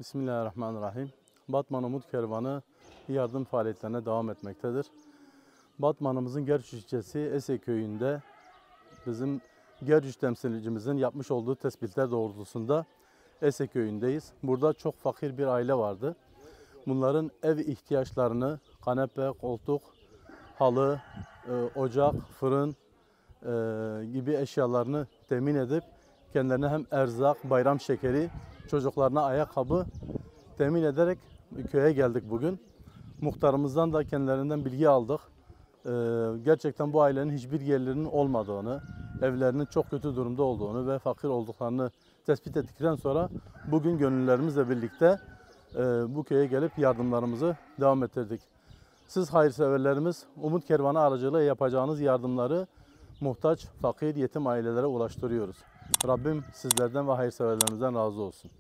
Bismillahirrahmanirrahim. Batman Umut Kervanı yardım faaliyetlerine devam etmektedir. Batman'ımızın Gerçüş ilçesi Ese köyünde bizim Gerçüş temsilcimizin yapmış olduğu tespitler doğrultusunda Ese köyündeyiz. Burada çok fakir bir aile vardı. Bunların ev ihtiyaçlarını kanepe, koltuk, halı, ocak, fırın gibi eşyalarını temin edip kendilerine hem erzak, bayram şekeri, çocuklarına ayakkabı temin ederek köye geldik bugün. Muhtarımızdan da kendilerinden bilgi aldık. Gerçekten bu ailenin hiçbir gelirinin olmadığını, evlerinin çok kötü durumda olduğunu ve fakir olduklarını tespit ettikten sonra bugün gönüllülerimizle birlikte bu köye gelip yardımlarımızı devam ettirdik. Siz hayırseverlerimiz Umut Kervanı aracılığıyla yapacağınız yardımları muhtaç, fakir, yetim ailelere ulaştırıyoruz. Rabbim sizlerden ve hayırseverlerimizden razı olsun.